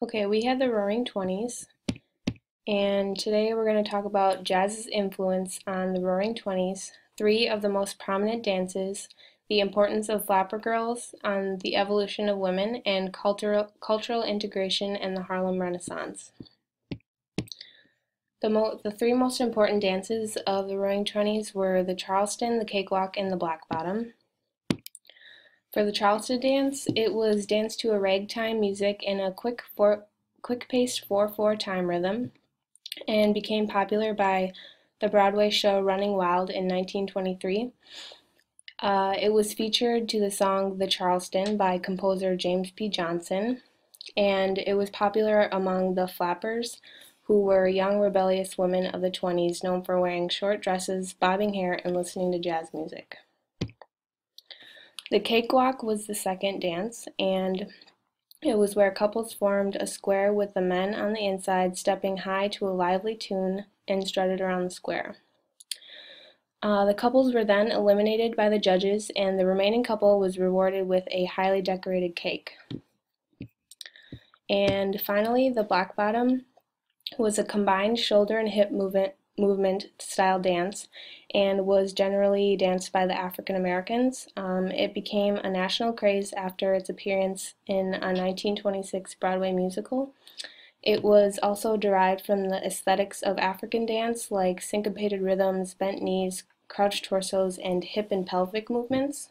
Okay, we had the Roaring Twenties, and today we're going to talk about jazz's influence on the Roaring Twenties, three of the most prominent dances, the importance of flapper girls on the evolution of women, and cultural integration in the Harlem Renaissance. The three most important dances of the Roaring Twenties were the Charleston, the Cakewalk, and the Black Bottom. For the Charleston dance, it was danced to a ragtime music in a quick-paced 4/4 time rhythm, and became popular by the Broadway show Running Wild in 1923. It was featured to the song The Charleston by composer James P. Johnson, and it was popular among the flappers, who were young rebellious women of the 20s known for wearing short dresses, bobbing hair, and listening to jazz music. The cakewalk was the second dance, and it was where couples formed a square with the men on the inside stepping high to a lively tune and strutted around the square. The couples were then eliminated by the judges, and the remaining couple was rewarded with a highly decorated cake. And finally, the black bottom was a combined shoulder and hip movement style dance and was generally danced by the African Americans. It became a national craze after its appearance in a 1926 Broadway musical. It was also derived from the aesthetics of African dance, like syncopated rhythms, bent knees, crouched torsos, and hip and pelvic movements.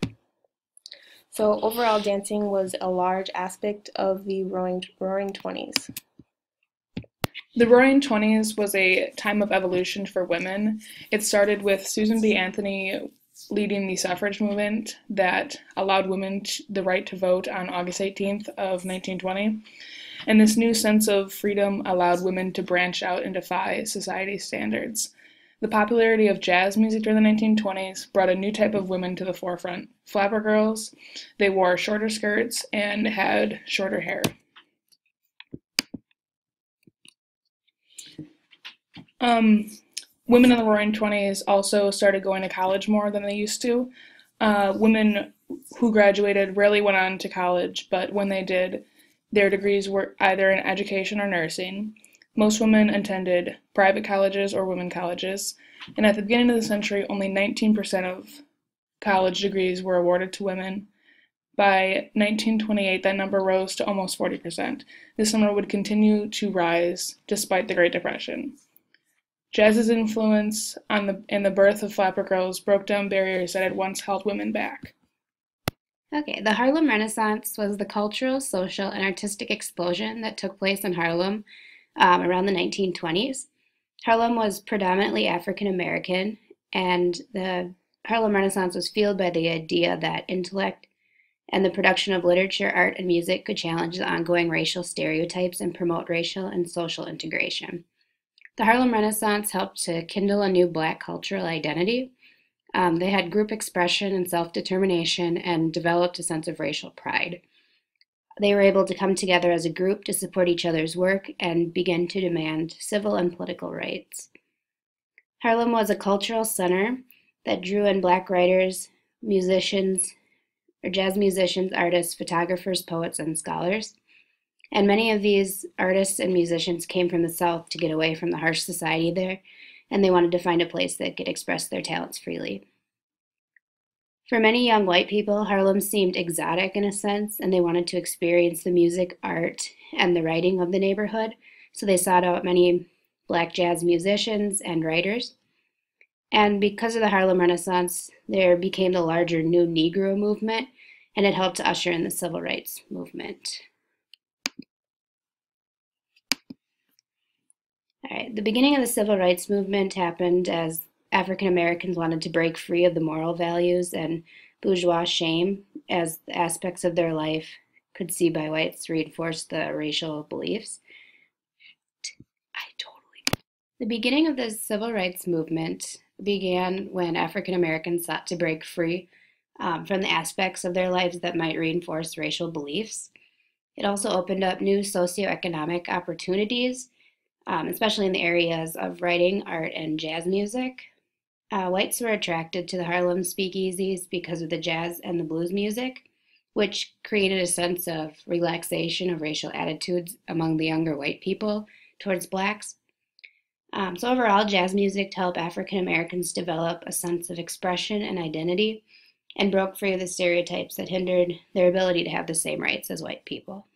So overall, dancing was a large aspect of the Roaring Twenties. The Roaring Twenties was a time of evolution for women. It started with Susan B. Anthony leading the suffrage movement that allowed women the right to vote on August 18th of 1920. And this new sense of freedom allowed women to branch out and defy society's standards. The popularity of jazz music during the 1920s brought a new type of women to the forefront. Flapper girls, they wore shorter skirts and had shorter hair. Women in the Roaring Twenties also started going to college more than they used to. Women who graduated rarely went on to college, but when they did, their degrees were either in education or nursing. Most women attended private colleges or women colleges, and at the beginning of the century, only 19% of college degrees were awarded to women. By 1928, that number rose to almost 40%. This number would continue to rise despite the Great Depression. Jazz's influence in the birth of flapper girls broke down barriers that had once held women back. Okay, the Harlem Renaissance was the cultural, social, and artistic explosion that took place in Harlem around the 1920s. Harlem was predominantly African American, and the Harlem Renaissance was fueled by the idea that intellect and the production of literature, art, and music could challenge the ongoing racial stereotypes and promote racial and social integration. The Harlem Renaissance helped to kindle a new Black cultural identity. They had group expression and self-determination and developed a sense of racial pride. They were able to come together as a group to support each other's work and begin to demand civil and political rights. Harlem was a cultural center that drew in Black writers, musicians, or jazz musicians, artists, photographers, poets, and scholars. And many of these artists and musicians came from the South to get away from the harsh society there, and they wanted to find a place that could express their talents freely. For many young white people, Harlem seemed exotic in a sense, and they wanted to experience the music, art, and the writing of the neighborhood, so they sought out many Black jazz musicians and writers. And because of the Harlem Renaissance, there became the larger New Negro movement, and it helped to usher in the civil rights movement. All right, the beginning of the civil rights movement happened as African Americans wanted to break free of the moral values and bourgeois shame as the aspects of their life could see by whites reinforced the racial beliefs. The beginning of the civil rights movement began when African Americans sought to break free from the aspects of their lives that might reinforce racial beliefs. It also opened up new socioeconomic opportunities, especially in the areas of writing, art, and jazz music. Whites were attracted to the Harlem speakeasies because of the jazz and the blues music, which created a sense of relaxation of racial attitudes among the younger white people towards blacks. So overall, jazz music helped African Americans develop a sense of expression and identity and broke free of the stereotypes that hindered their ability to have the same rights as white people.